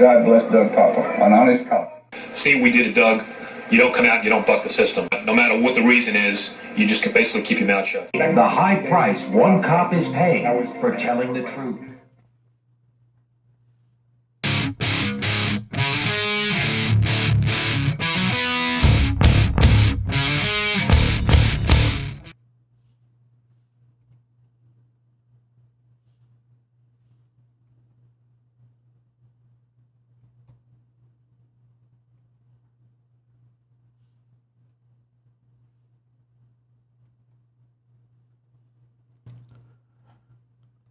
God bless Doug Poppa, an honest cop. See, we did it, Doug. You don't come out, you don't buck the system. No matter what the reason is, you just can basically keep your mouth shut. The high price one cop is paying for telling the truth.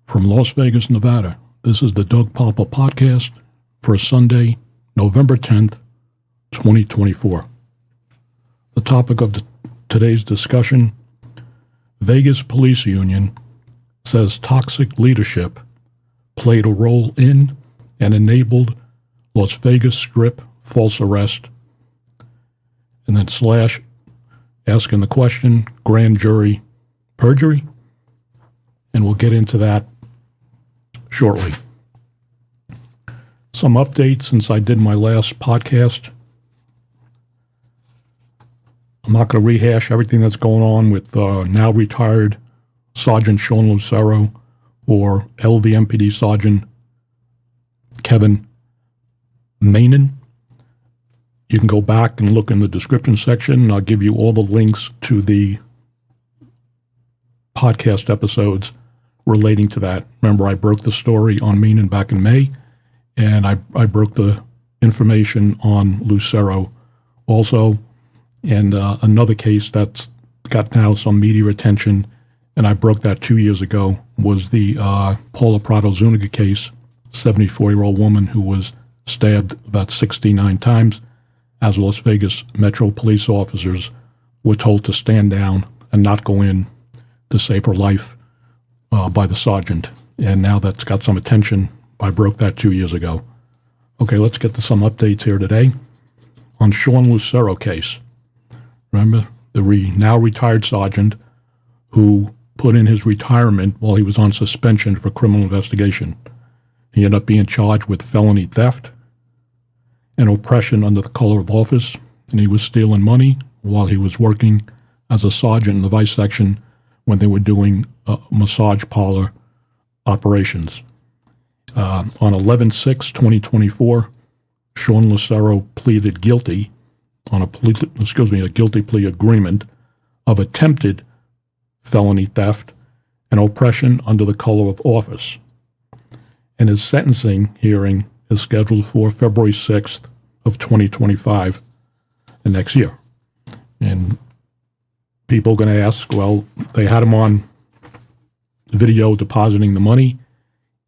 From Las Vegas, Nevada, this is the Doug Poppa podcast for Sunday, November 10th, 2024. The topic of today's discussion, Vegas Police Union says toxic leadership played a role in and enabled Las Vegas Strip false arrest. And then slash asking the question, grand jury, perjury? And we'll get into that shortly. Some updates since I did my last podcast. I'm not going to rehash everything that's going on with now retired Sergeant Sean Lucero or LVMPD Sergeant Kevin Manin. You can go back and look in the description section, and I'll give you all the links to the podcast episodes relating to that. Remember, I broke the story on Manin back in May, and I broke the information on Lucero also. And another case that's got now some media attention, and I broke that 2 years ago, was the Paula Prado Zuniga case, 74-year-old woman who was stabbed about 69 times, as Las Vegas Metro police officers were told to stand down and not go in to save her life by the sergeant. And now that's got some attention. I broke that 2 years ago. Okay, let's get to some updates here today. On Sean Lucero case, remember the now retired sergeant who put in his retirement while he was on suspension for criminal investigation. He ended up being charged with felony theft and oppression under the color of office, and he was stealing money while he was working as a sergeant in the vice section when they were doing massage parlor operations. On 11/6/2024, Sean Lucero pleaded guilty on a guilty plea agreement of attempted felony theft and oppression under the color of office. And his sentencing hearing is scheduled for February 6th of 2025, the next year. And people are going to ask, well, they had him on video depositing the money,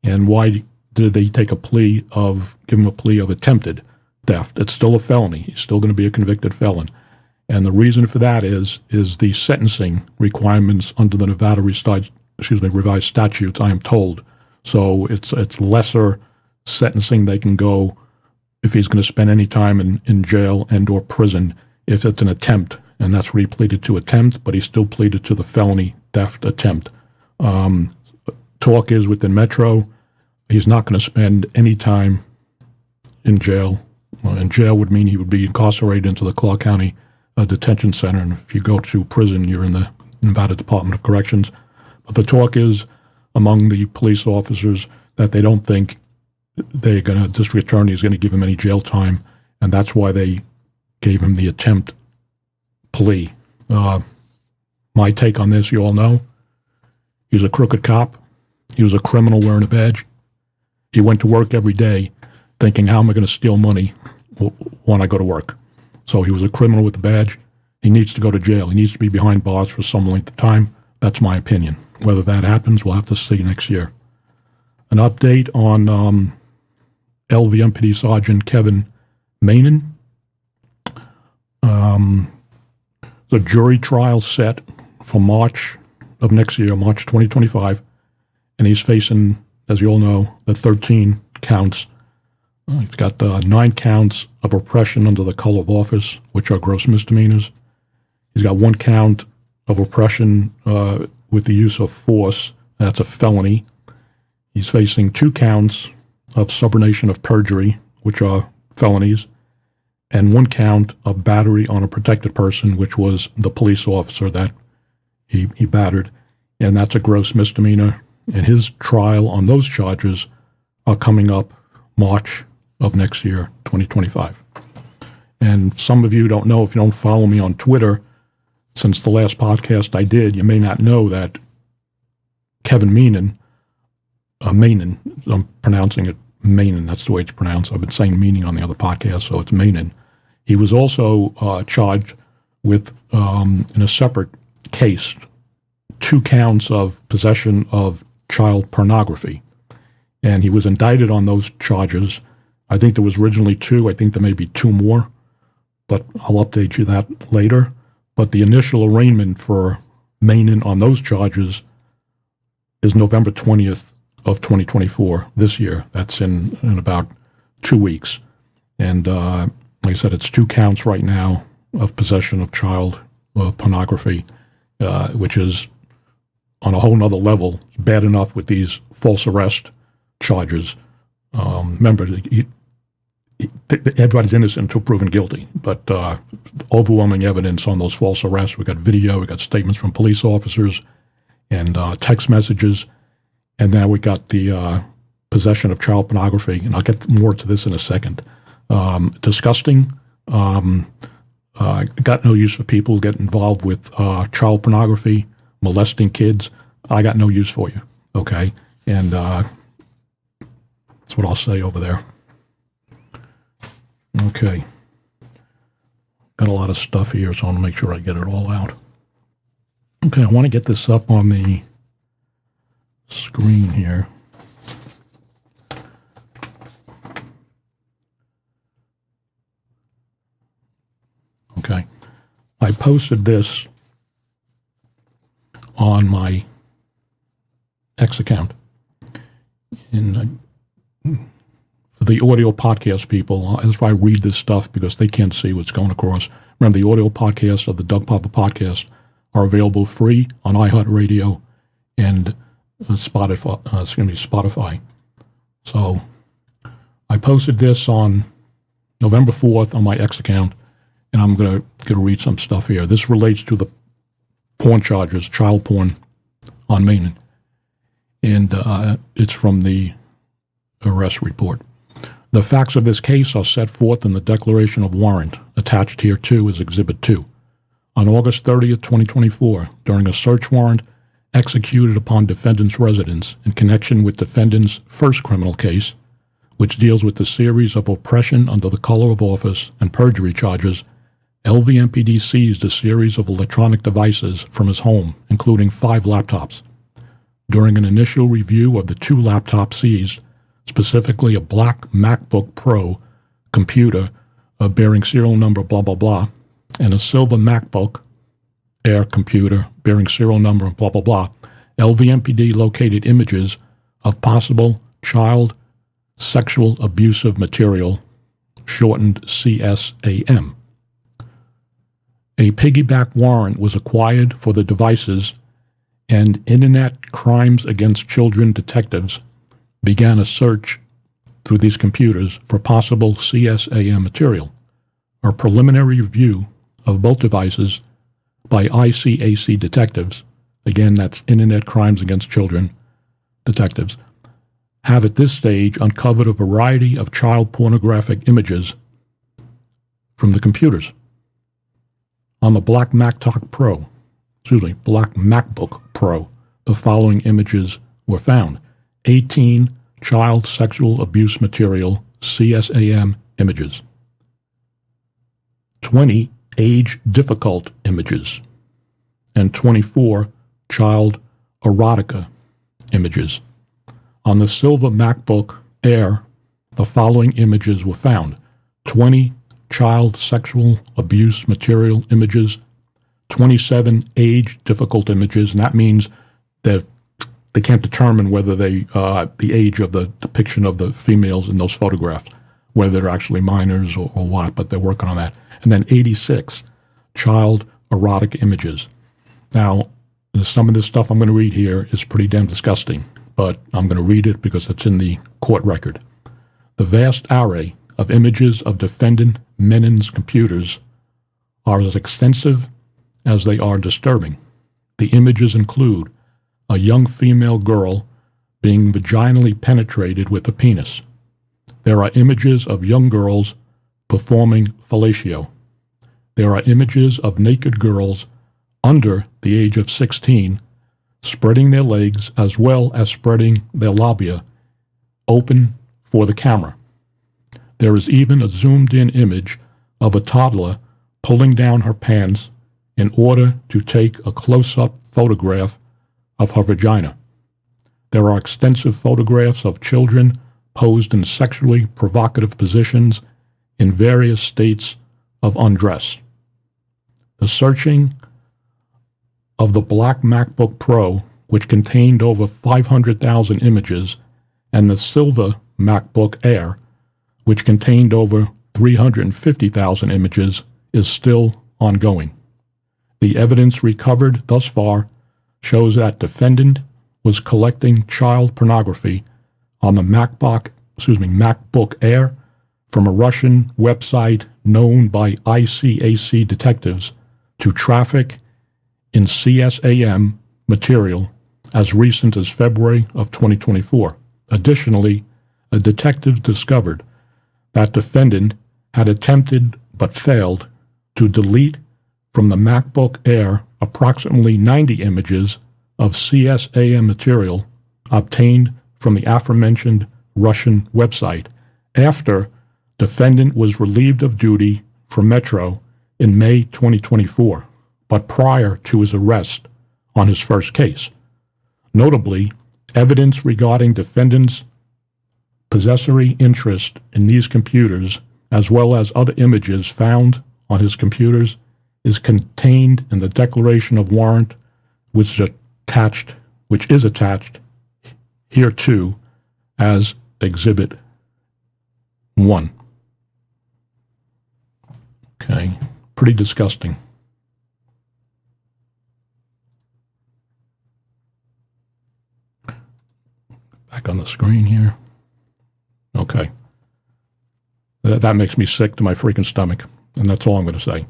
and why did they give him a plea of attempted theft? It's still a felony. He's still going to be a convicted felon. And the reason for that is the sentencing requirements under the Nevada revised statutes, I am told. So it's lesser sentencing they can go if he's going to spend any time in jail and or prison if it's an attempt. And that's where he pleaded to attempt, but he still pleaded to the felony theft attempt. Talk is within Metro, he's not going to spend any time in jail. And jail would mean he would be incarcerated into the Clark County Detention Center. And if you go to prison, you're in the Nevada Department of Corrections. But the talk is among the police officers that they don't think district attorney is going to give him any jail time. And that's why they gave him the attempt plea. My take on this, you all know, he's a crooked cop. He was a criminal wearing a badge. He went to work every day thinking, how am I going to steal money when I go to work? So he was a criminal with a badge. He needs to go to jail. He needs to be behind bars for some length of time. That's my opinion. Whether that happens, we'll have to see next year. An update on LVMPD Sergeant Kevin Manin. The jury trial set for March of next year, March 2025, and he's facing, as you all know, the 13 counts. He's got 9 counts of oppression under the color of office, which are gross misdemeanors. He's got 1 count of oppression with the use of force. That's a felony. He's facing 2 counts of subornation of perjury, which are felonies, and 1 count of battery on a protected person, which was the police officer that he battered, and that's a gross misdemeanor. And his trial on those charges are coming up March of next year, 2025. And some of you don't know, if you don't follow me on Twitter, since the last podcast I did, you may not know that Kevin Meenan, I'm pronouncing it Meenan, that's the way it's pronounced. I've been saying meaning on the other podcast, so it's Meenan. He was also charged with, in a separate case, 2 counts of possession of child pornography. And he was indicted on those charges. I think there was originally 2. I think there may be 2 more, but I'll update you that later. But the initial arraignment for Meenan on those charges is November 20th of 2024, this year. That's in about 2 weeks. And like I said, it's 2 counts right now of possession of child pornography, which is on a whole nother level. It's bad enough with these false arrest charges. Remember, everybody's innocent until proven guilty, but overwhelming evidence on those false arrests. We got video, we got statements from police officers, and text messages, and now we got the possession of child pornography, and I'll get more to this in a second. Disgusting. Got no use for people getting involved with child pornography, molesting kids. I got no use for you, okay? And that's what I'll say over there. Okay. Got a lot of stuff here, so I want to make sure I get it all out. Okay, I want to get this up on the screen here. Okay. I posted this on my X account. For the audio podcast people, that's why I read this stuff, because they can't see what's going across. Remember, the audio podcasts of the Doug Poppa podcast are available free on iHeartRadio and Spotify. So I posted this on November 4th on my X account, and I'm going to read some stuff here. This relates to the porn charges, child porn on Meenan. And it's from the arrest report. The facts of this case are set forth in the declaration of warrant, attached here too as Exhibit 2. On August 30th, 2024, during a search warrant executed upon defendant's residence in connection with defendant's first criminal case, which deals with the series of oppression under the color of office and perjury charges, LVMPD seized a series of electronic devices from his home, including 5 laptops. During an initial review of the 2 laptops seized, specifically a black MacBook Pro computer bearing serial number blah, blah, blah, and a silver MacBook Air computer bearing serial number blah, blah, blah, LVMPD located images of possible child sexual abusive material, shortened CSAM. A piggyback warrant was acquired for the devices, and Internet Crimes Against Children detectives began a search through these computers for possible CSAM material. A preliminary review of both devices by ICAC detectives, again that's Internet Crimes Against Children detectives, have at this stage uncovered a variety of child pornographic images from the computers. On the Black MacBook Pro, the following images were found: 18 child sexual abuse material CSAM images, 20 age difficult images, and 24 child erotica images. On the silver MacBook Air, the following images were found: 20 child sexual abuse material images, 27 age difficult images, and that means that they can't determine whether the age of the depiction of the females in those photographs, whether they're actually minors or what, but they're working on that. And then 86 child erotic images. Now, some of this stuff I'm going to read here is pretty damn disgusting, but I'm going to read it because it's in the court record. The vast array of images of defendant Menin's computers are as extensive as they are disturbing. The images include a young female girl being vaginally penetrated with a penis. There are images of young girls performing fellatio. There are images of naked girls under the age of 16 spreading their legs as well as spreading their labia open for the camera. There is even a zoomed-in image of a toddler pulling down her pants in order to take a close-up photograph of her vagina. There are extensive photographs of children posed in sexually provocative positions in various states of undress. The searching of the black MacBook Pro, which contained over 500,000 images, and the silver MacBook Air, which contained over 350,000 images, is still ongoing. The evidence recovered thus far shows that defendant was collecting child pornography on the MacBook Air from a Russian website known by ICAC detectives to traffic in CSAM material as recent as February of 2024. Additionally, a detective discovered that defendant had attempted but failed to delete from the MacBook Air approximately 90 images of CSAM material obtained from the aforementioned Russian website after defendant was relieved of duty from Metro in May 2024, but prior to his arrest on his first case. Notably, evidence regarding defendant's possessory interest in these computers, as well as other images found on his computers, is contained in the declaration of warrant, which is attached hereto as Exhibit 1. Okay, pretty disgusting. Back on the screen here. Okay. That makes me sick to my freaking stomach, and that's all I'm going to say.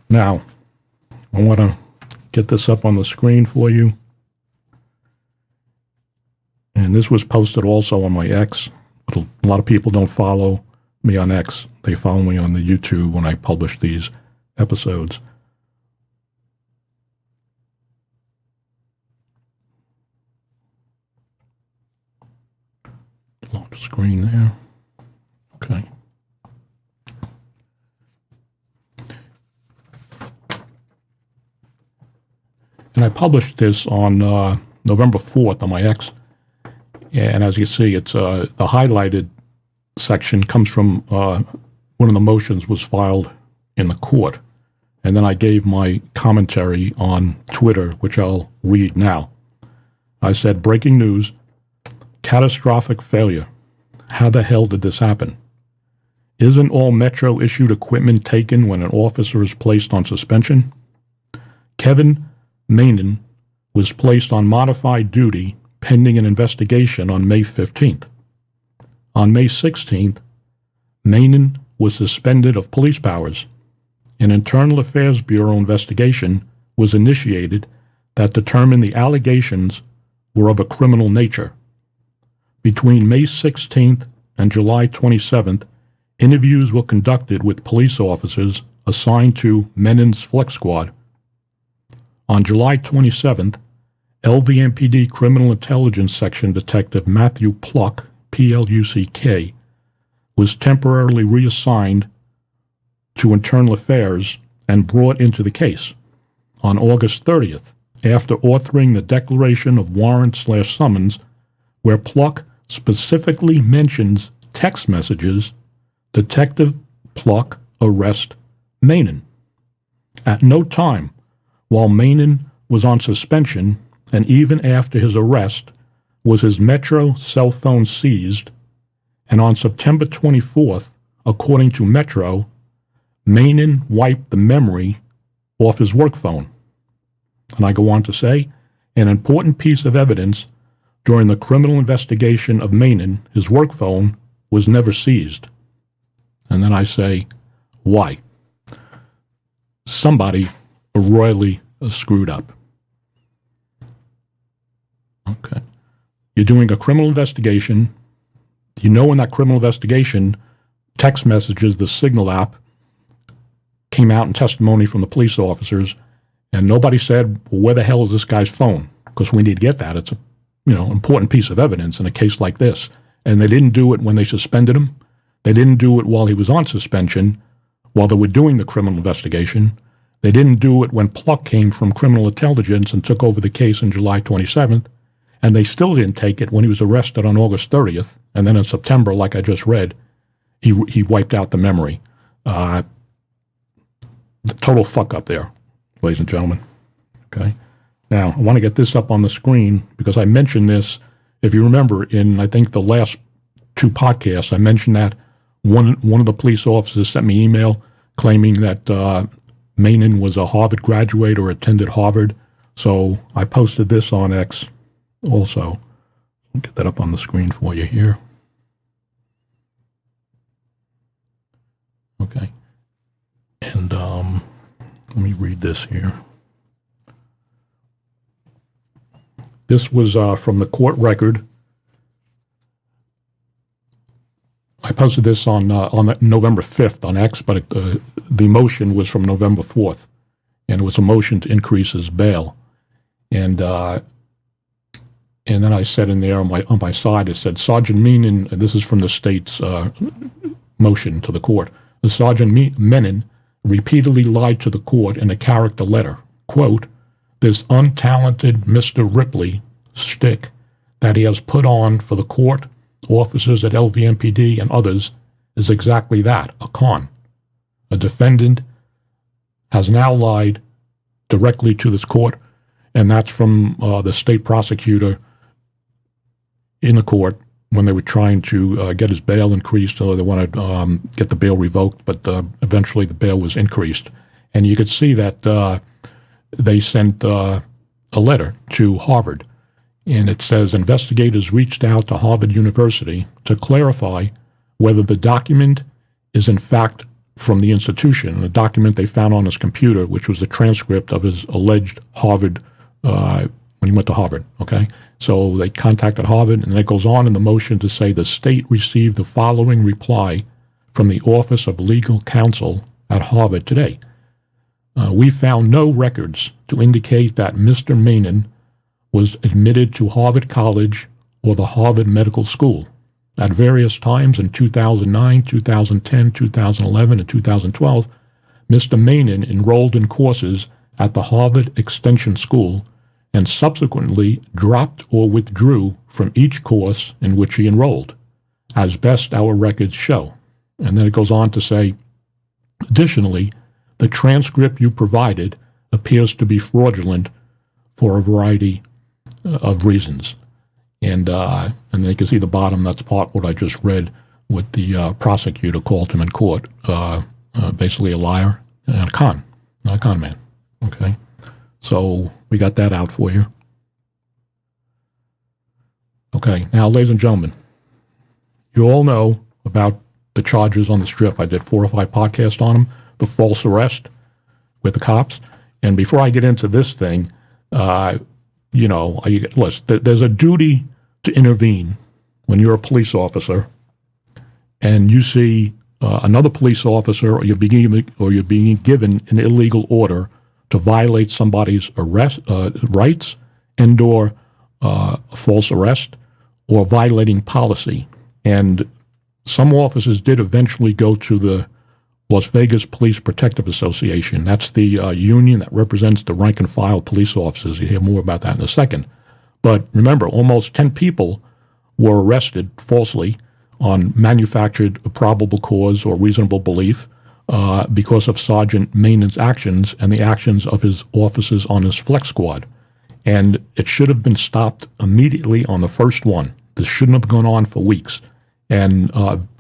Now, I want to get this up on the screen for you. And this was posted also on my X. But a lot of people don't follow me on X. They follow me on the YouTube when I publish these episodes. On the screen there. Okay. And I published this on November 4th on my X. And as you see, it's the highlighted section comes from one of the motions was filed in the court. And then I gave my commentary on Twitter, which I'll read now. I said, breaking news, catastrophic failure. How the hell did this happen? Isn't all Metro-issued equipment taken when an officer is placed on suspension? Kevin Menin was placed on modified duty pending an investigation on May 15th. On May 16th, Menin was suspended of police powers. An Internal Affairs Bureau investigation was initiated that determined the allegations were of a criminal nature. Between May 16th and July 27th, interviews were conducted with police officers assigned to Menin's Flex Squad. On July 27th, LVMPD Criminal Intelligence Section Detective Matthew Pluck, P-L-U-C-K, was temporarily reassigned to Internal Affairs and brought into the case. On August 30th, after authoring the declaration of warrant/summons, where Pluck specifically mentions text messages, Detective Pluck arrests Menin. At no time, while Menin was on suspension, and even after his arrest, was his Metro cell phone seized, and on September 24th, according to Metro, Menin wiped the memory off his work phone. And I go on to say, an important piece of evidence during the criminal investigation of Menin, his work phone, was never seized. And then I say, why? Somebody royally screwed up. Okay. You're doing a criminal investigation. You know in that criminal investigation, text messages, the Signal app, came out in testimony from the police officers, and nobody said, well, where the hell is this guy's phone? Because we need to get that. It's a important piece of evidence in a case like this. And they didn't do it when they suspended him. They didn't do it while he was on suspension, while they were doing the criminal investigation. They didn't do it when Pluck came from criminal intelligence and took over the case on July 27th. And they still didn't take it when he was arrested on August 30th. And then in September, like I just read, he wiped out the memory. The total fuck up there, ladies and gentlemen. Okay. Now, I want to get this up on the screen because I mentioned this. If you remember, in I think the last two podcasts, I mentioned that one of the police officers sent me an email claiming that Manin was a Harvard graduate or attended Harvard. So I posted this on X also. I'll get that up on the screen for you here. Okay. And let me read this here. This was from the court record. I posted this on November 5th on X, but the motion was from November 4th, and it was a motion to increase his bail. And then I said in there on my side, it said, Sergeant Menin, and this is from the state's motion to the court, the Sergeant Menin repeatedly lied to the court in a character letter, quote, this untalented Mr. Ripley shtick that he has put on for the court, officers at LVMPD, and others is exactly that, a con. A defendant has now lied directly to this court, and that's from the state prosecutor in the court when they were trying to get his bail increased, so they wanted to get the bail revoked, but eventually the bail was increased. And you could see that they sent a letter to Harvard, and it says, investigators reached out to Harvard University to clarify whether the document is in fact from the institution, a document they found on his computer, which was the transcript of his alleged Harvard, when he went to Harvard, okay? So they contacted Harvard, and then it goes on in the motion to say the state received the following reply from the Office of Legal Counsel at Harvard today. We found no records to indicate that Mr. Manin was admitted to Harvard College or the Harvard Medical School. At various times in 2009, 2010, 2011, and 2012, Mr. Manin enrolled in courses at the Harvard Extension School and subsequently dropped or withdrew from each course in which he enrolled, as best our records show. And then it goes on to say, additionally, the transcript you provided appears to be fraudulent for a variety of reasons. And then you can see the bottom, that's part what I just read, what the prosecutor called him in court, basically a liar and a con man, okay? So we got that out for you. Okay, now, ladies and gentlemen, you all know about the charges on the strip. I did 4 or 5 podcasts on them, the false arrest with the cops. And before I get into this thing, listen, there's a duty to intervene when you're a police officer and you see another police officer or you're being given an illegal order to violate somebody's rights and or false arrest or violating policy. And some officers did eventually go to the Las Vegas Police Protective Association. That's the union that represents the rank and file police officers. You'll hear more about that in a second. But remember, almost 10 people were arrested falsely on manufactured probable cause or reasonable belief because of Sergeant Manin's actions and the actions of his officers on his flex squad. And it should have been stopped immediately on the first one. This shouldn't have gone on for weeks. And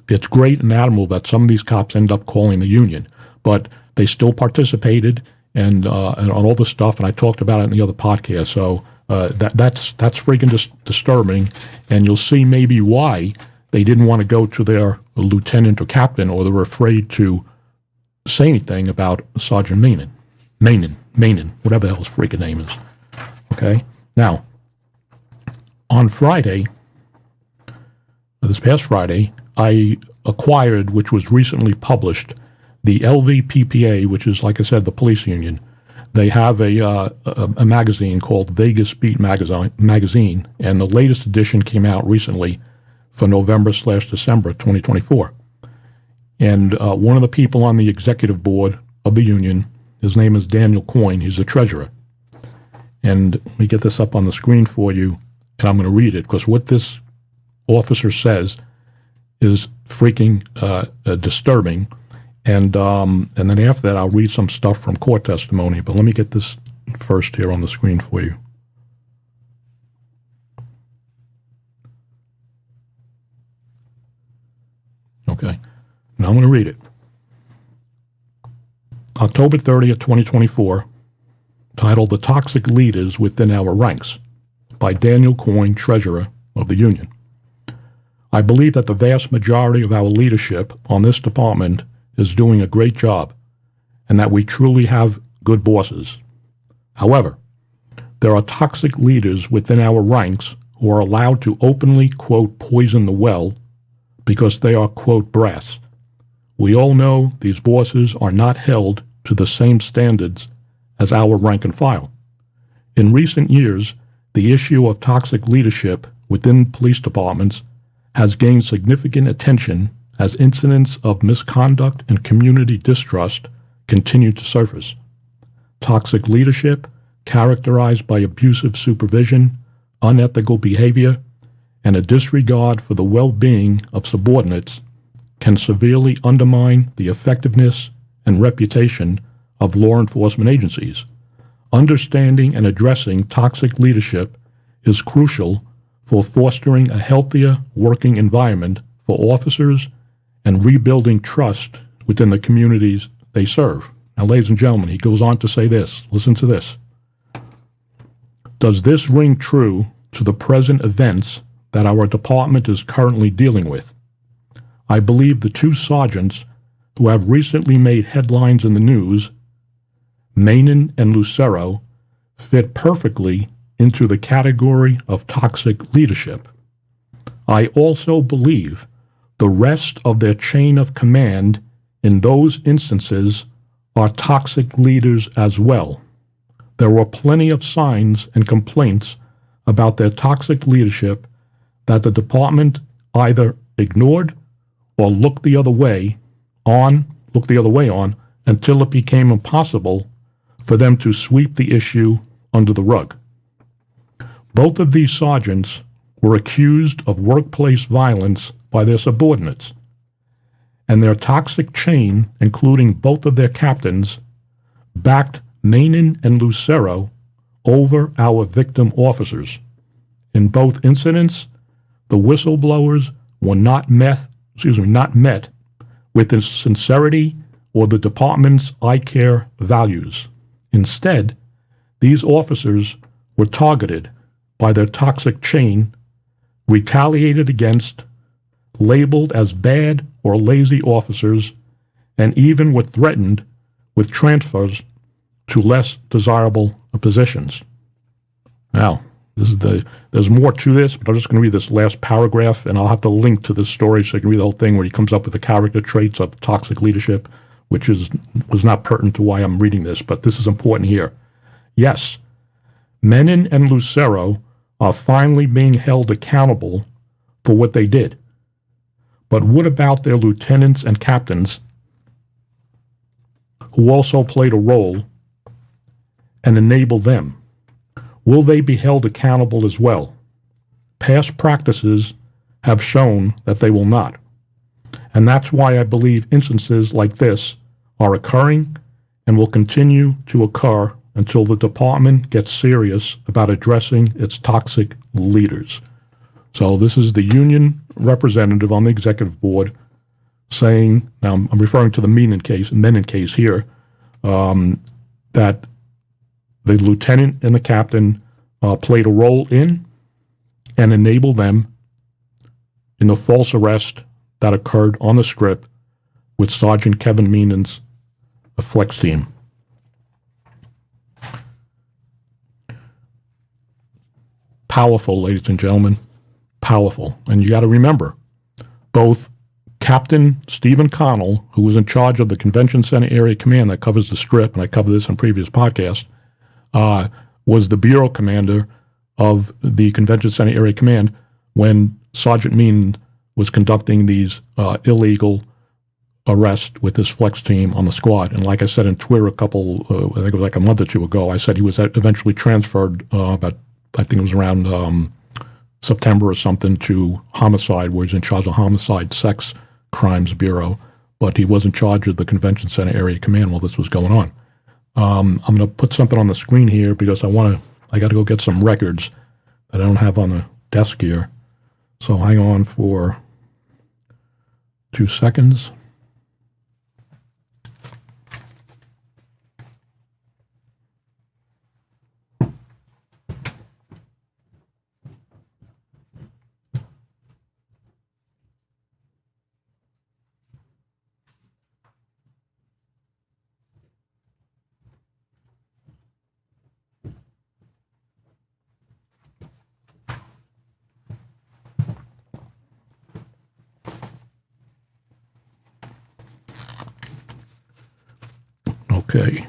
it's great and admirable that some of these cops end up calling the union, but they still participated and on all the stuff, and I talked about it in the other podcast. So that's freaking disturbing, and you'll see maybe why they didn't want to go to their lieutenant or captain, or they were afraid to say anything about Sergeant Manin, whatever the hell his freaking name is. Okay? Now, on Friday, this past Friday, I acquired, which was recently published, the LVPPA, which is, like I said, the police union. They have a magazine called Vegas Beat magazine, and the latest edition came out recently for November/December 2024. And one of the people on the executive board of the union, his name is Daniel Coyne. He's the treasurer. And let me get this up on the screen for you, and I'm going to read it, because what this officer says is freaking disturbing. And then after that, I'll read some stuff from court testimony. But let me get this first here on the screen for you. Okay. Now I'm going to read it. October 30th, 2024, titled The Toxic Leaders Within Our Ranks, by Daniel Coyne, Treasurer of the Union. I believe that the vast majority of our leadership on this department is doing a great job, and that we truly have good bosses. However, there are toxic leaders within our ranks who are allowed to openly, quote, poison the well because they are, quote, brass. We all know these bosses are not held to the same standards as our rank and file. In recent years, the issue of toxic leadership within police departments has gained significant attention as incidents of misconduct and community distrust continue to surface. Toxic leadership, characterized by abusive supervision, unethical behavior, and a disregard for the well-being of subordinates, can severely undermine the effectiveness and reputation of law enforcement agencies. Understanding and addressing toxic leadership is crucial for fostering a healthier working environment for officers and rebuilding trust within the communities they serve. Now, ladies and gentlemen, he goes on to say this. Listen to this. Does this ring true to the present events that our department is currently dealing with? I believe the two sergeants who have recently made headlines in the news, Manin and Lucero, fit perfectly into the category of toxic leadership. I also believe the rest of their chain of command in those instances are toxic leaders as well. There were plenty of signs and complaints about their toxic leadership that the department either ignored or looked the other way on until it became impossible for them to sweep the issue under the rug. Both of these sergeants were accused of workplace violence by their subordinates, and their toxic chain, including both of their captains, backed Manin and Lucero over our victim officers. In both incidents, the whistleblowers were not met with the sincerity or the department's I care values. Instead, these officers were targeted by their toxic chain, retaliated against, labeled as bad or lazy officers, and even were threatened with transfers to less desirable positions. Now, there's more to this, but I'm just going to read this last paragraph, and I'll have to link to this story so you can read the whole thing where he comes up with the character traits of toxic leadership, which was not pertinent to why I'm reading this, but this is important here. Yes, Menin and Lucero are finally being held accountable for what they did. But what about their lieutenants and captains who also played a role and enabled them? Will they be held accountable as well? Past practices have shown that they will not. And that's why I believe instances like this are occurring and will continue to occur until the department gets serious about addressing its toxic leaders. So this is the union representative on the executive board saying, now I'm referring to the Menin case here, that the lieutenant and the captain played a role in and enabled them in the false arrest that occurred on the Strip with Sergeant Kevin Meenan's flex team. Powerful, ladies and gentlemen, powerful. And you got to remember, both Captain Stephen Connell, who was in charge of the Convention Center Area Command that covers the Strip, and I covered this in previous podcasts, was the bureau commander of the Convention Center Area Command when Sergeant Meenan was conducting these illegal arrests with his flex team on the squad. And like I said in Twitter I think it was like a month or two ago, I said he was eventually transferred I think it was around September or something to homicide, where he's in charge of homicide sex crimes bureau, but he was in charge of the Convention Center Area Command while this was going on. I'm going to put something on the screen here because I got to go get some records that I don't have on the desk here. So hang on for 2 seconds. Okay,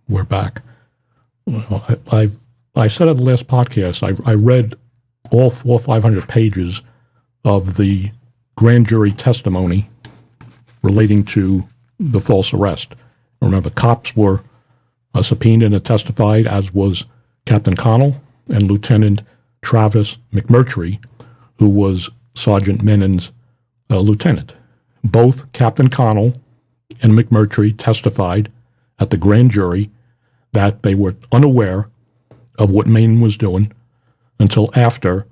we're back. Well, I said at the last podcast, I read all 400 or 500 pages of the grand jury testimony relating to the false arrest. Remember, cops were subpoenaed and testified, as was Captain Connell and Lieutenant Travis McMurtry, who was Sergeant Meenan's lieutenant. Both Captain Connell and McMurtry testified at the grand jury that they were unaware of what Meenan was doing until after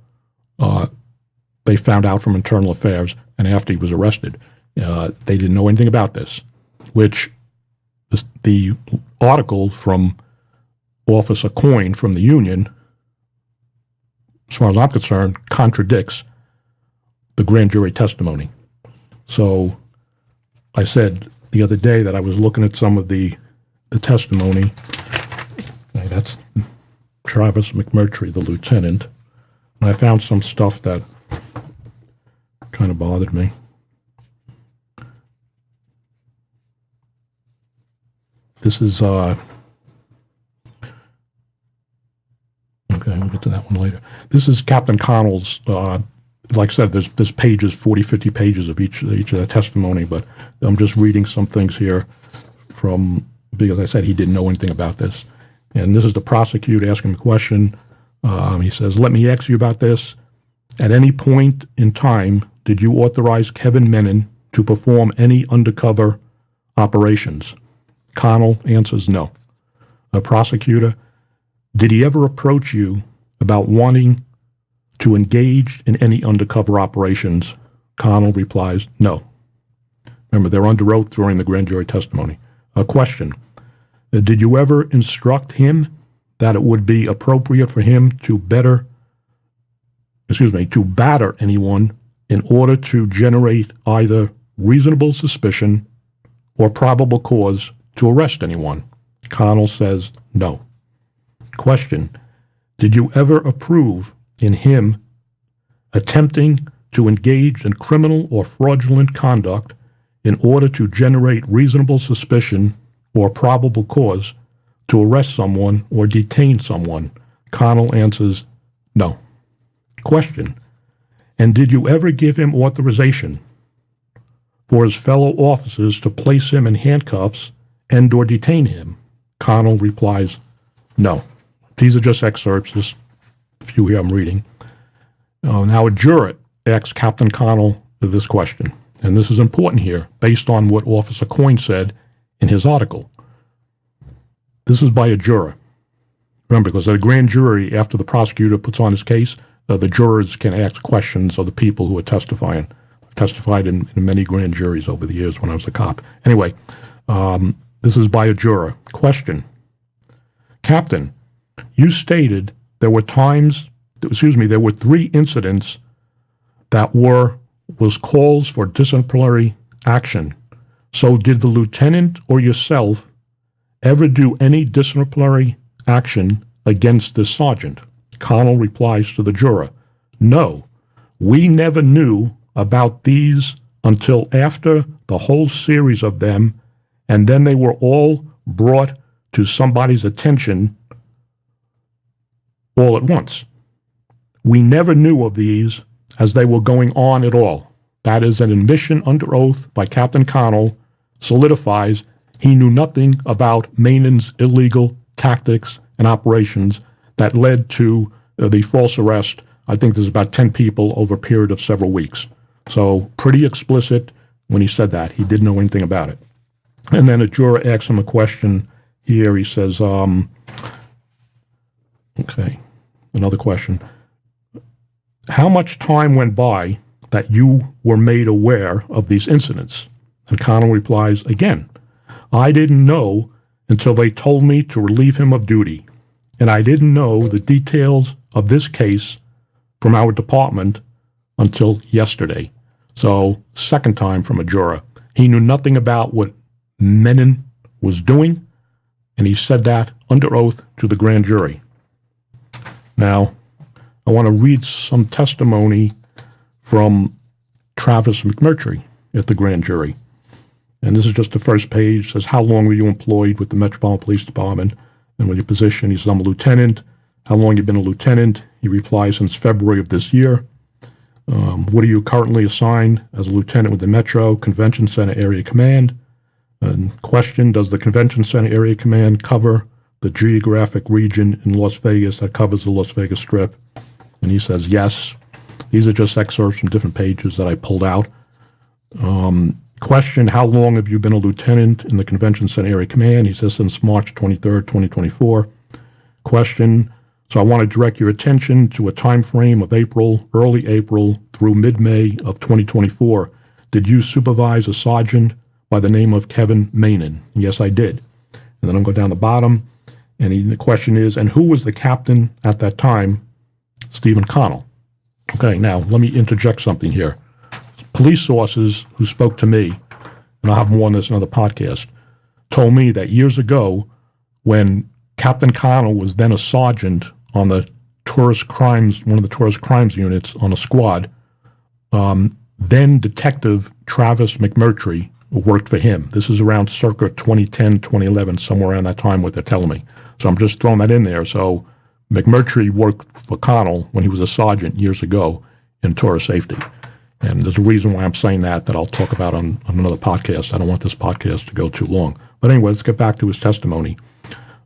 they found out from Internal Affairs and after he was arrested. They didn't know anything about this, which the article from Officer Coyne from the Union, as far as I'm concerned, contradicts the grand jury testimony. So I said the other day that I was looking at some of the testimony. That's Travis McMurtry, the lieutenant. And I found some stuff that kind of bothered me. This is, okay, we'll get to that one later. This is Captain Connell's, like I said, there's pages, 40, 50 pages of each of the testimony, but I'm just reading some things here from, because I said he didn't know anything about this. And this is the prosecutor asking him a question. He says, "Let me ask you about this. At any point in time, did you authorize Kevin Meenan to perform any undercover operations?" Connell answers no. A prosecutor, "Did he ever approach you about wanting to engage in any undercover operations?" Connell replies, "No." Remember, they're under oath during the grand jury testimony. A question, "Did you ever instruct him that it would be appropriate for him to batter anyone in order to generate either reasonable suspicion or probable cause to arrest anyone?" Connell says no. Question, "Did you ever approve in him attempting to engage in criminal or fraudulent conduct in order to generate reasonable suspicion or probable cause to arrest someone or detain someone?" Connell answers no. Question, "And did you ever give him authorization for his fellow officers to place him in handcuffs and or detain him?" Connell replies no. These are just excerpts, just a few here I'm reading. Now a juror asks Captain Connell this question, and this is important here based on what Officer Coyne said in his article. This is by a juror. Remember, because the grand jury, after the prosecutor puts on his case, the jurors can ask questions of the people who are testifying. I've testified in many grand juries over the years when I was a cop. Anyway, this is by a juror. Question, "Captain, you stated there were times there were 3 incidents that was calls for disciplinary action. So did the lieutenant or yourself ever do any disciplinary action against this sergeant? Connell replies to the juror, no, we never knew about these until after the whole series of them, and then they were all brought to somebody's attention all at once. We never knew of these as they were going on at all. That is an admission under oath by Captain Connell, solidifies he knew nothing about Mainon's illegal tactics and operations that led to the false arrest. I think there's about 10 people over a period of several weeks. So pretty explicit when he said that. He didn't know anything about it. And then a juror asks him a question here. He says, okay, another question. How much time went by that you were made aware of these incidents? And Connell replies, again, I didn't know until they told me to relieve him of duty. And I didn't know the details of this case from our department until yesterday. So, second time from a juror. He knew nothing about what Menon was doing, and he said that under oath to the grand jury. Now, I want to read some testimony from Travis McMurtry at the grand jury. And this is just the first page. It says, how long were you employed with the Metropolitan Police Department? And with your position, he says, I'm a lieutenant. How long you been a lieutenant? He replies, since February of this year. What are you currently assigned as a lieutenant with the Metro Convention Center Area Command? And question, does the Convention Center Area Command cover the geographic region in Las Vegas that covers the Las Vegas Strip? And he says, yes. These are just excerpts from different pages that I pulled out. Question, how long have you been a lieutenant in the Convention Center Area Command? He says, since March 23rd, 2024. Question, so I want to direct your attention to a time frame of early April through mid-May of 2024. Did you supervise a sergeant by the name of Kevin Mainon? Yes, I did. And then I'm going down the bottom, and the question is, and who was the captain at that time? Stephen Connell. Okay, now let me interject something here. Police sources who spoke to me, and I'll have more on this in another podcast, told me that years ago, when Captain Connell was then a sergeant on the tourist crimes, one of the tourist crimes units on a squad, then Detective Travis McMurtry worked for him. This is around circa 2010, 2011, somewhere around that time, what they're telling me. So I'm just throwing that in there. So McMurtry worked for Connell when he was a sergeant years ago in tourist safety. And there's a reason why I'm saying that I'll talk about on another podcast. I don't want this podcast to go too long. But anyway, let's get back to his testimony.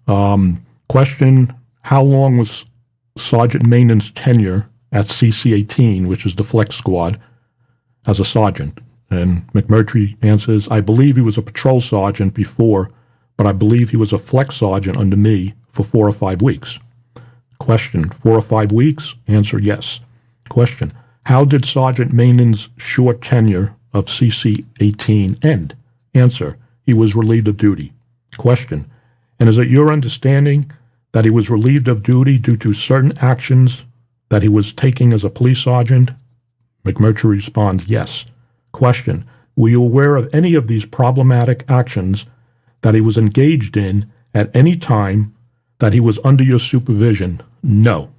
Question, how long was Sergeant Mainon's tenure at CC-18, which is the flex squad, as a sergeant? And McMurtry answers, I believe he was a patrol sergeant before, but I believe he was a flex sergeant under me for 4 or 5 weeks. Question, 4 or 5 weeks? Answer, yes. Question, how did Sergeant Mainon's short tenure of CC-18 end? Answer, he was relieved of duty. Question, and is it your understanding that he was relieved of duty due to certain actions that he was taking as a police sergeant? McMurtry responds, yes. Question, were you aware of any of these problematic actions that he was engaged in at any time that he was under your supervision? No.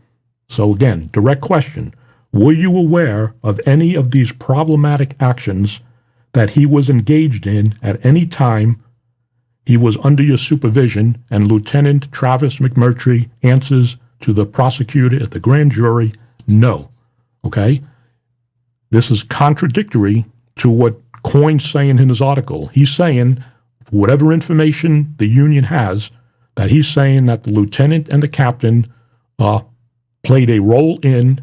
So again, direct question. Were you aware of any of these problematic actions that he was engaged in at any time he was under your supervision? And Lieutenant Travis McMurtry answers to the prosecutor at the grand jury, no. Okay? This is contradictory to what Coyne's saying in his article. He's saying, whatever information the union has, that he's saying that the lieutenant and the captain played a role in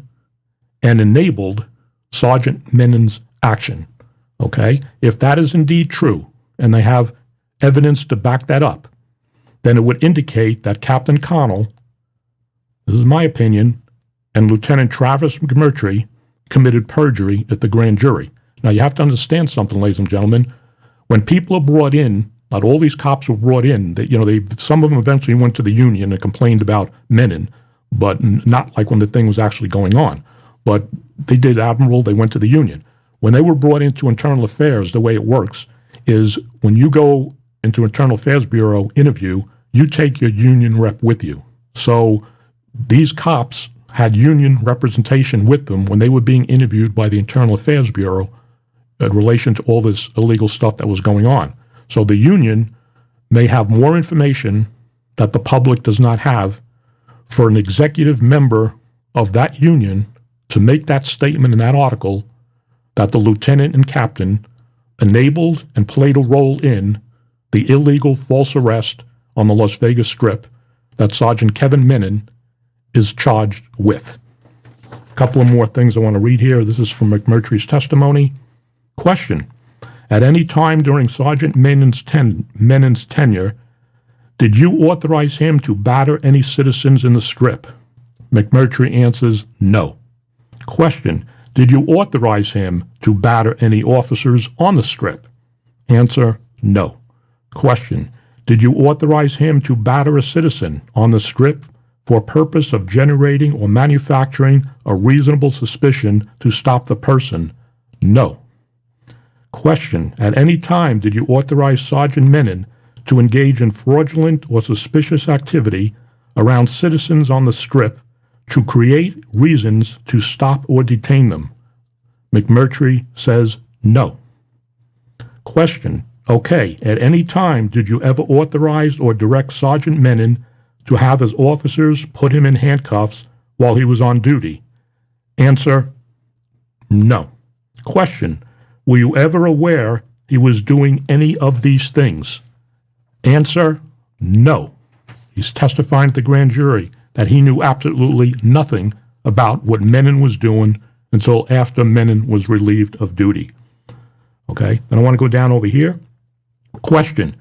and enabled Sergeant Mainon's action. Okay? If that is indeed true, and they have evidence to back that up, then it would indicate that Captain Connell, this is my opinion, and Lieutenant Travis McMurtry committed perjury at the grand jury. Now, you have to understand something, ladies and gentlemen. When people are brought in, not all these cops were brought in, some of them eventually went to the union and complained about Menon, but not like when the thing was actually going on. But they did admirable. They went to the union. When they were brought into internal affairs, the way it works is when you go into Internal Affairs Bureau interview, you take your union rep with you. So these cops had union representation with them when they were being interviewed by the Internal Affairs Bureau in relation to all this illegal stuff that was going on. So the union may have more information that the public does not have for an executive member of that union to make that statement in that article that the lieutenant and captain enabled and played a role in the illegal false arrest on the Las Vegas Strip that Sergeant Kevin Menon is charged with. A couple of more things I want to read here. This is from McMurtry's testimony. Question: at any time during Sergeant Menon's tenure, did you authorize him to batter any citizens in the Strip? McMurtry answers no. Question: did you authorize him to batter any officers on the Strip? Answer: no. Question: did you authorize him to batter a citizen on the Strip for purpose of generating or manufacturing a reasonable suspicion to stop the person? No. Question: at any time did you authorize Sergeant Menon to engage in fraudulent or suspicious activity around citizens on the Strip to create reasons to stop or detain them? McMurtry says no. Question: okay, at any time did you ever authorize or direct Sergeant Menon to have his officers put him in handcuffs while he was on duty? Answer: no. Question: were you ever aware he was doing any of these things? Answer: no. He's testifying to the grand jury that he knew absolutely nothing about what Menon was doing until after Menon was relieved of duty. Okay, then I want to go down over here. Question: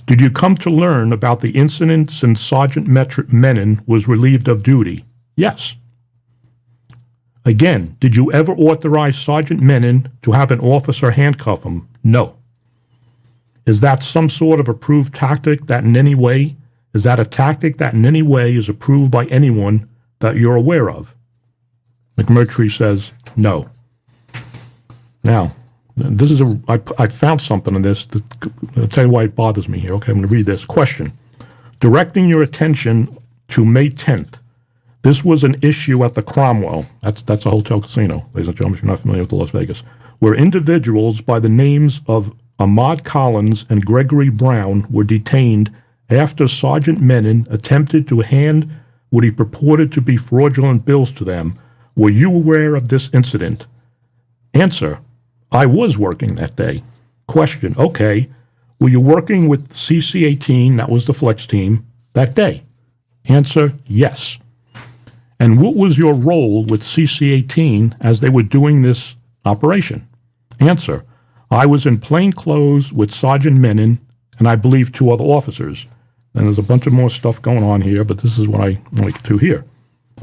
did you come to learn about the incident since Sergeant Menon was relieved of duty? Yes. Again, did you ever authorize Sergeant Menon to have an officer handcuff him? No. Is that some sort of approved tactic that in any way, is that a tactic that in any way is approved by anyone that you're aware of? McMurtry says no. Now, this is I found something in this. I'll tell you why it bothers me here. Okay, I'm going to read this. Question: directing your attention to May 10th. This was an issue at the Cromwell. That's a hotel casino, ladies and gentlemen, if you're not familiar with the Las Vegas, where individuals by the names of Ahmad Collins and Gregory Brown were detained after Sergeant Menon attempted to hand what he purported to be fraudulent bills to them. Were you aware of this incident? Answer: I was working that day. Question: okay, were you working with CC-18, that was the flex team, that day? Answer: yes. And what was your role with CC-18 as they were doing this operation? Answer: I was in plain clothes with Sergeant Menon and I believe 2 other officers. And there's a bunch of more stuff going on here, but this is what I want to get to here.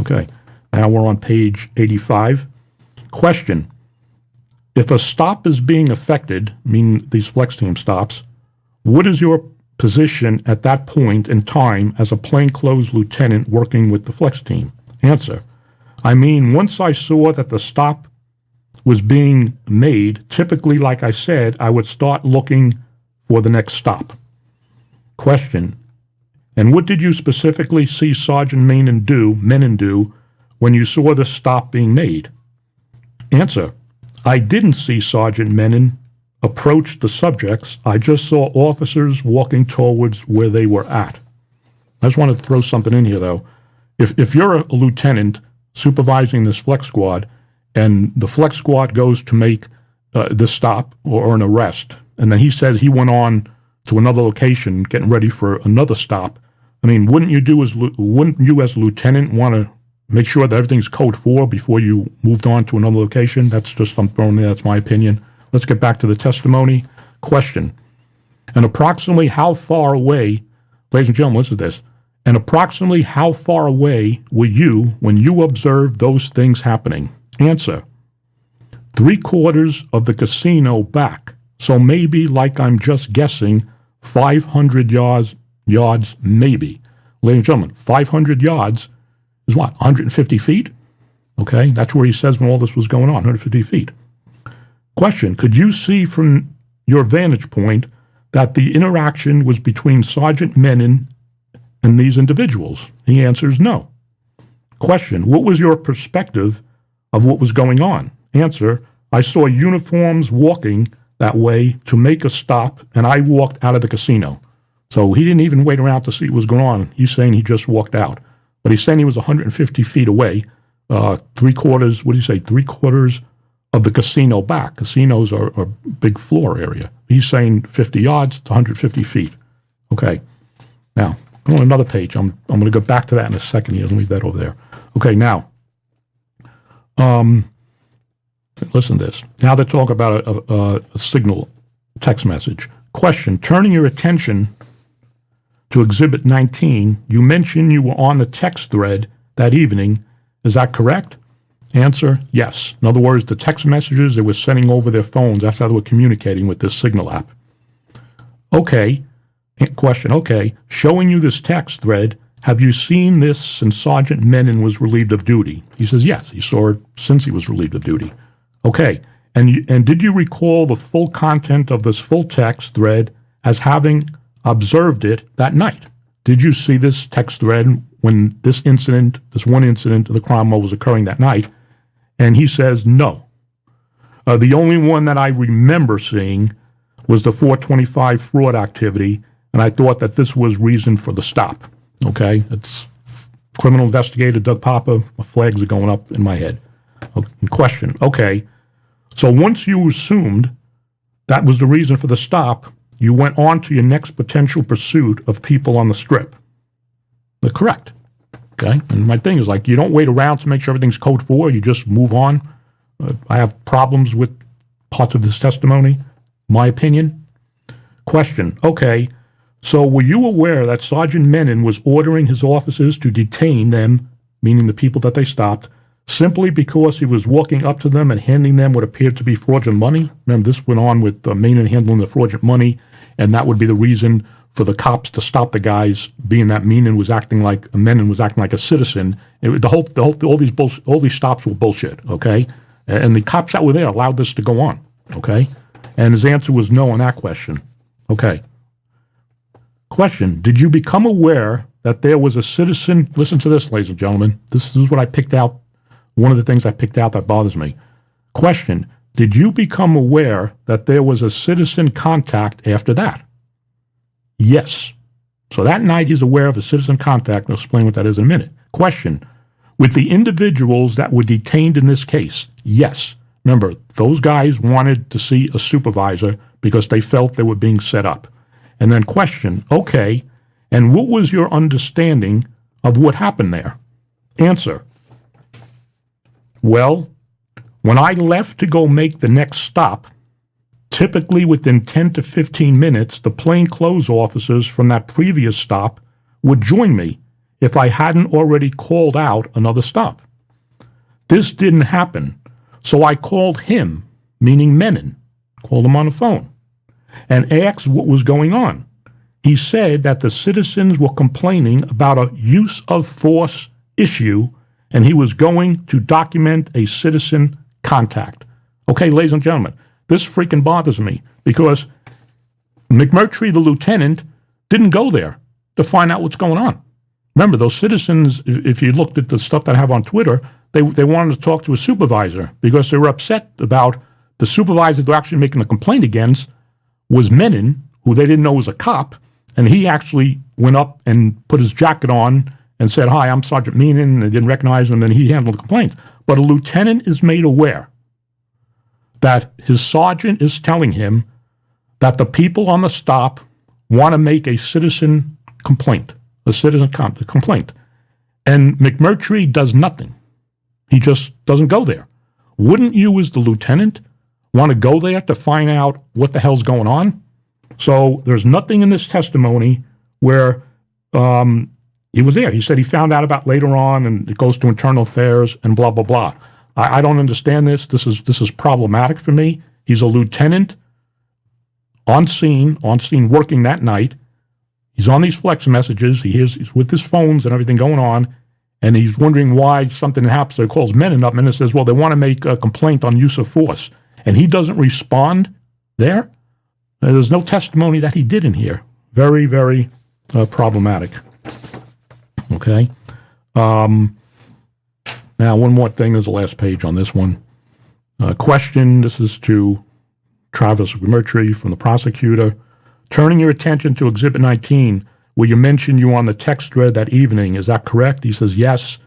Okay, now we're on page 85. Question: if a stop is being affected, meaning these flex team stops, what is your position at that point in time as a plainclothes lieutenant working with the flex team? Answer: I mean, once I saw that the stop was being made, typically, like I said, I would start looking for the next stop. Question: and what did you specifically see Sergeant Menon do when you saw the stop being made? Answer: I didn't see Sergeant Menon approach the subjects. I just saw officers walking towards where they were at. I just want to throw something in here, though. If you're a lieutenant supervising this flex squad, and the flex squad goes to make the stop or an arrest, and then he says he went on to another location getting ready for another stop, I mean, wouldn't you as lieutenant want to make sure that everything's code 4 before you moved on to another location? That's just, I'm throwing there, that's my opinion. Let's get back to the testimony. Question: and approximately how far away, ladies and gentlemen, listen to this, and approximately how far away were you when you observed those things happening? Answer: 3/4 of the casino back, so maybe, like I'm just guessing, 500 yards maybe. Ladies and gentlemen, 500 yards is what, 150 feet? Okay, that's where he says when all this was going on, 150 feet. Question, could you see from your vantage point that the interaction was between Sergeant Menon and these individuals? He answers no. Question, what was your perspective of what was going on? Answer, I saw uniforms walking that way to make a stop, and I walked out of the casino. So he didn't even wait around to see what was going on. He's saying he just walked out. But he's saying he was 150 feet away, three-quarters of the casino back. Casinos are a big floor area. He's saying 50 yards to 150 feet. Okay. Now, I'm on another page. I'm going to go back to that in a second here. Let me leave that over there. Okay, now, listen to this. Now they're talking about a signal text message. Question, turning your attention to Exhibit 19, you mentioned you were on the text thread that evening. Is that correct? Answer, yes. In other words, the text messages they were sending over their phones, that's how they were communicating with this Signal app. Okay. Question, okay. Showing you this text thread, have you seen this since Sergeant Menon was relieved of duty? He says, yes. He saw it since he was relieved of duty. Okay. And did you recall the full content of this full text thread as having observed it that night? Did you see this text thread when this one incident of the crime was occurring that night? And he says, no. The only one that I remember seeing was the 425 fraud activity, and I thought that this was reason for the stop. Okay? It's criminal investigator Doug Poppa. My flags are going up in my head. Okay. Question. Okay. So once you assumed that was the reason for the stop, you went on to your next potential pursuit of people on the strip. They're correct. Okay? And my thing is, like, you don't wait around to make sure everything's code 4. You just move on. I have problems with parts of this testimony, my opinion. Question. Okay. So were you aware that Sergeant Menon was ordering his officers to detain them, meaning the people that they stopped, simply because he was walking up to them and handing them what appeared to be fraudulent money? Remember, this went on with Menon handling the fraudulent money, and that would be the reason for the cops to stop the guys, being that Menon was acting like a citizen. All these stops were bullshit. Okay, and the cops that were there allowed this to go on. Okay, and his answer was no on that question. Okay. Question, did you become aware that there was a citizen, listen to this, ladies and gentlemen, this is what I picked out, one of the things I picked out that bothers me. Question, did you become aware that there was a citizen contact after that? Yes. So that night he's aware of a citizen contact. I'll explain what that is in a minute. Question, with the individuals that were detained in this case? Yes. Remember, those guys wanted to see a supervisor because they felt they were being set up. And then question, okay, and what was your understanding of what happened there? Answer, well, when I left to go make the next stop, typically within 10 to 15 minutes, the plainclothes officers from that previous stop would join me if I hadn't already called out another stop. This didn't happen, so I called him, meaning Menon, called him on the phone, and asked what was going on. He said that the citizens were complaining about a use of force issue, and he was going to document a citizen contact. Okay, ladies and gentlemen, this freaking bothers me because McMurtry, the lieutenant, didn't go there to find out what's going on. Remember, those citizens, if you looked at the stuff that I have on Twitter, they wanted to talk to a supervisor because they were upset about the supervisor they're actually making the complaint against was Menon, who they didn't know was a cop, and he actually went up and put his jacket on and said, hi, I'm Sergeant Menon, and they didn't recognize him, and he handled the complaint. But a lieutenant is made aware that his sergeant is telling him that the people on the stop want to make a citizen complaint, complaint. And McMurtry does nothing. He just doesn't go there. Wouldn't you, as the lieutenant, want to go there to find out what the hell's going on? So there's nothing in this testimony where he was there. He said he found out about later on, and it goes to internal affairs and blah, blah, blah. I don't understand this. This is problematic for me. He's a lieutenant on scene working that night. He's on these flex messages. He's with his phones and everything going on, and he's wondering why something happens. So he calls Menon up. Menon says, well, they want to make a complaint on use of force. And he doesn't respond there. There's no testimony that he did in here. Very, very problematic. Okay. Now, one more thing. There's the last page on this one. Question. This is to Travis McMurtry from the prosecutor. Turning your attention to Exhibit 19, where you mentioned you were on the text thread that evening. Is that correct? He says, yes.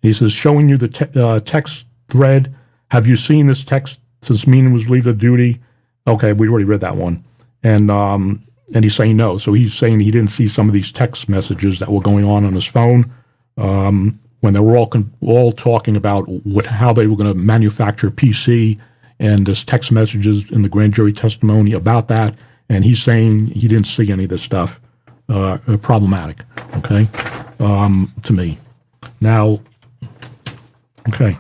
He says, showing you the text thread. Have you seen this text since Menon was leave of duty? Okay, we already read that one. And he's saying no. So he's saying he didn't see some of these text messages that were going on his phone when they were all talking about how they were going to manufacture PC, and there's text messages in the grand jury testimony about that. And he's saying he didn't see any of this stuff. Problematic, okay, to me. Now, okay,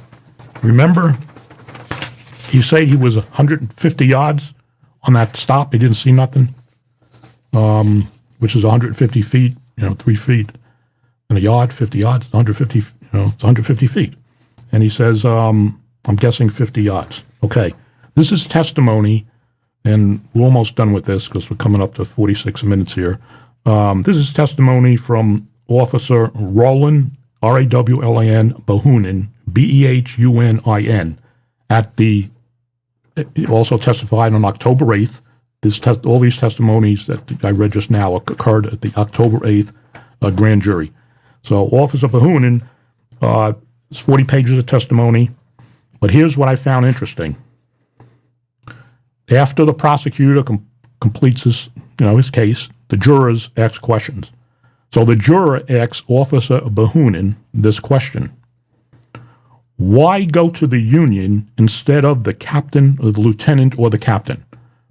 remember he said he was 150 yards on that stop. He didn't see nothing, which is 150 feet, 3 feet in a yard, 50 yards, 150, it's 150 feet. And he says, I'm guessing 50 yards. Okay, this is testimony, and we're almost done with this because we're coming up to 46 minutes here. This is testimony from Officer Roland, R-A-W-L-A-N, Behunin, B-E-H-U-N-I-N, he also testified on October 8th. All these testimonies that I read just now occurred at the October 8th grand jury. So Officer Behunin, it's 40 pages of testimony, but here's what I found interesting. After the prosecutor completes his case, the jurors ask questions. So the juror asks Officer Behunin this question: why go to the union instead of the captain or the lieutenant or the captain?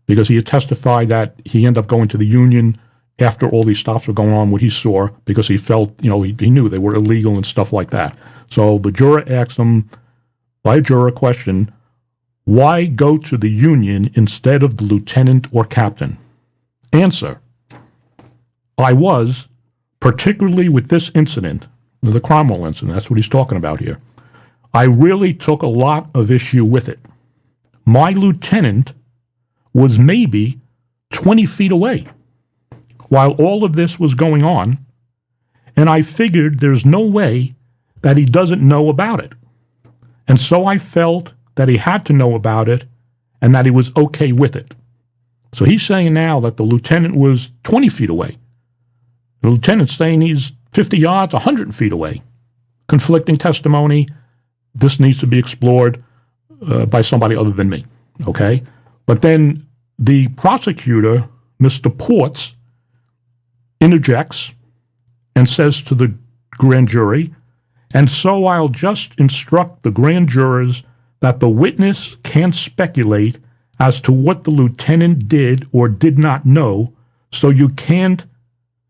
Because he had testified that he ended up going to the union after all these stops were going on, what he saw, because he felt, he knew they were illegal and stuff like that. So the juror asks him, by a juror question, why go to the union instead of the lieutenant or captain? Answer: I was, particularly with this incident, the Cromwell incident, that's what he's talking about here. I really took a lot of issue with it. My lieutenant was maybe 20 feet away while all of this was going on, and I figured there's no way that he doesn't know about it. And so I felt that he had to know about it and that he was okay with it. So he's saying now that the lieutenant was 20 feet away. The lieutenant's saying he's 50 yards, 100 feet away. Conflicting testimony. This needs to be explored by somebody other than me, okay? But then the prosecutor, Mr. Ports, interjects and says to the grand jury, and so I'll just instruct the grand jurors that the witness can't speculate as to what the lieutenant did or did not know, so you can't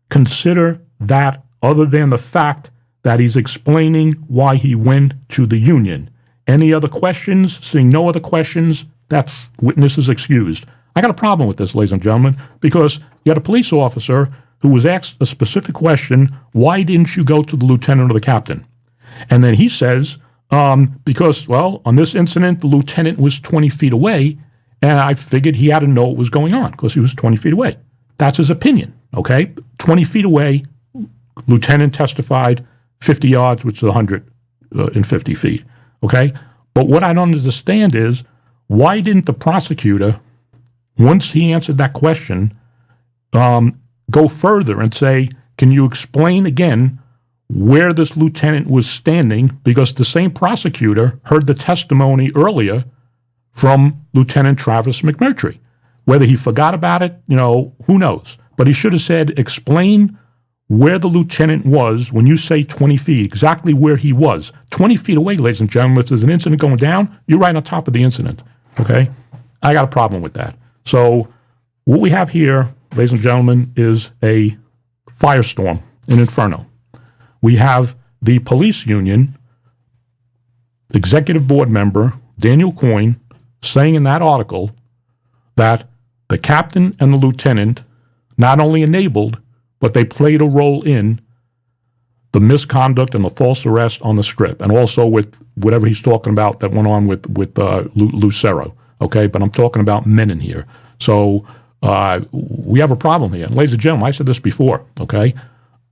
consider that other than the fact that he's explaining why he went to the union. Any other questions? Seeing no other questions, that's witness is excused. I got a problem with this, ladies and gentlemen, because you had a police officer who was asked a specific question, why didn't you go to the lieutenant or the captain? And then he says, because, well, on this incident, the lieutenant was 20 feet away, and I figured he had to know what was going on because he was 20 feet away. That's his opinion, okay? 20 feet away, lieutenant testified 50 yards, which is 150 feet, okay? But what I don't understand is, why didn't the prosecutor, once he answered that question, go further and say, can you explain again where this lieutenant was standing? Because the same prosecutor heard the testimony earlier from Lieutenant Travis McMurtry. Whether he forgot about it, who knows? But he should have said, explain where the lieutenant was when you say 20 feet, exactly where he was. 20 feet away, ladies and gentlemen, if there's an incident going down, you're right on top of the incident, okay? I got a problem with that. So what we have here, ladies and gentlemen, is a firestorm, an inferno. We have the police union, executive board member, Daniel Coyne, saying in that article that the captain and the lieutenant not only enabled, but they played a role in the misconduct and the false arrest on the Strip, and also with whatever he's talking about that went on with Lucero. Okay, but I'm talking about Menon here. So we have a problem here. And ladies and gentlemen, I said this before. Okay,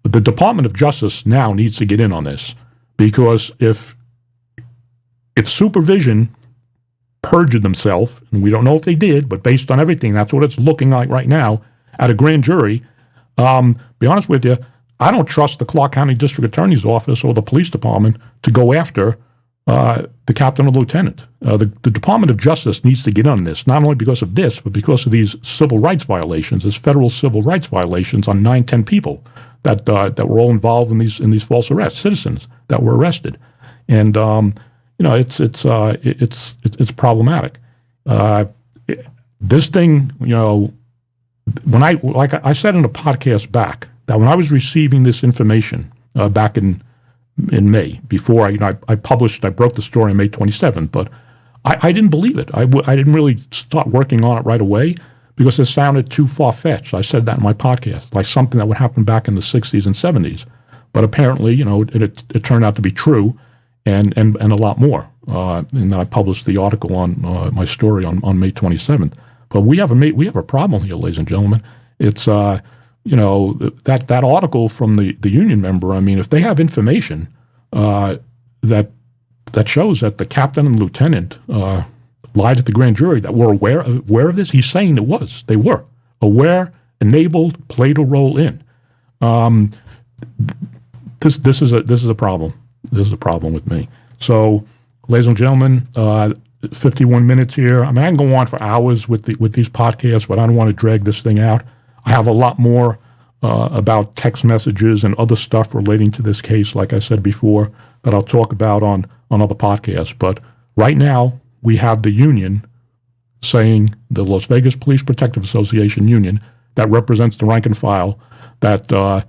the Department of Justice now needs to get in on this, because if supervision perjured themselves, and we don't know if they did, but based on everything, that's what it's looking like right now at a grand jury. Be honest with you, I don't trust the Clark County District Attorney's Office or the police department to go after the captain or lieutenant. The Department of Justice needs to get on this, not only because of this, but because of these civil rights violations, these federal civil rights violations on 9-10 people that were all involved in these false arrests, citizens that were arrested, and it's problematic. This thing, when I said in a podcast back, that when I was receiving this information back in May, before I broke the story on May 27th, but I didn't believe it. I didn't really start working on it right away because it sounded too far-fetched. I said that in my podcast, like something that would happen back in the 60s and 70s. But apparently, it turned out to be true and a lot more. And then I published the article on my story on May 27th. But we have a problem here, ladies and gentlemen. It's that article from the union member. I mean, if they have information that shows that the captain and lieutenant lied at the grand jury, that were aware of this, he's saying they were aware, enabled, played a role in. This is a problem. This is a problem with me. So, ladies and gentlemen, 51 minutes here. I mean, I can go on for hours with these podcasts, but I don't want to drag this thing out. I have a lot more about text messages and other stuff relating to this case, like I said before, that I'll talk about on other podcasts. But right now, we have the union saying, the Las Vegas Police Protective Association union, that represents the rank and file, that the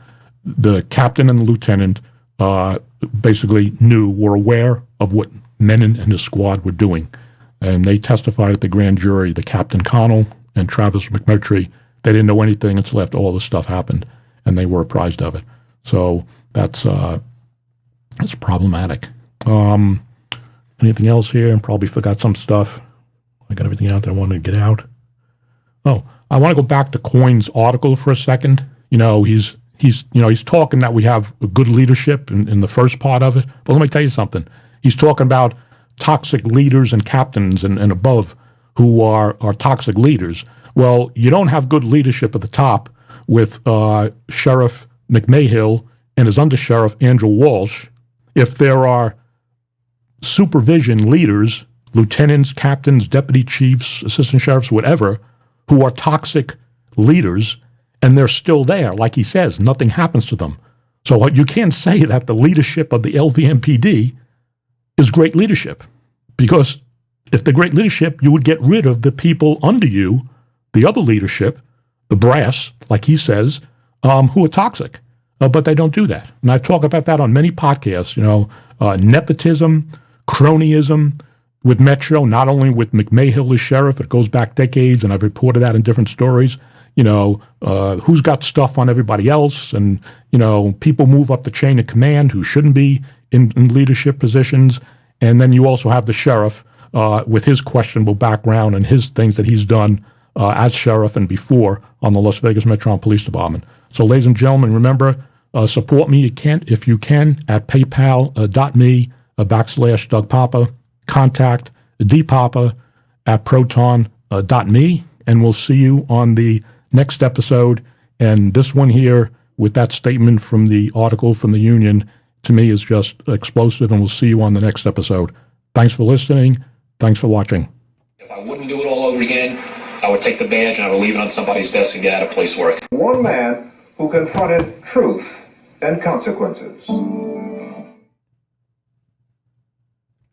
captain and the lieutenant basically were aware of what Menon and his squad were doing. And they testified at the grand jury, the Captain Connell and Travis McMurtry, they didn't know anything until after all this stuff happened, and they were apprised of it. So that's problematic. Anything else here? I probably forgot some stuff. I got everything out that I wanted to get out. Oh, I want to go back to Coyne's article for a second. He's talking that we have good leadership in the first part of it. But let me tell you something. He's talking about toxic leaders and captains and above who are toxic leaders. Well, you don't have good leadership at the top with Sheriff McMahill and his undersheriff, Andrew Walsh, if there are supervision leaders, lieutenants, captains, deputy chiefs, assistant sheriffs, whatever, who are toxic leaders, and they're still there. Like he says, nothing happens to them. So you can't say that the leadership of the LVMPD is great leadership, because if the great leadership, you would get rid of the people under you, the other leadership, the brass, like he says, who are toxic. But they don't do that. And I've talked about that on many podcasts, nepotism, cronyism with Metro, not only with McMahill as sheriff, it goes back decades, and I've reported that in different stories. Who's got stuff on everybody else, and, people move up the chain of command who shouldn't be in leadership positions. And then you also have the sheriff with his questionable background and his things that he's done as sheriff and before on the Las Vegas Metropolitan Police Department. So, ladies and gentlemen, remember, support me if you can at paypal.me/Doug Poppa. Contact dpoppa at proton.me, and we'll see you on the next episode. And this one here, with that statement from the article from the union, to me is just explosive, and we'll see you on the next episode. Thanks for listening. Thanks for watching. If I wouldn't do it all over again, I would take the badge and I would leave it on somebody's desk and get out of police work. One man who confronted truth and consequences.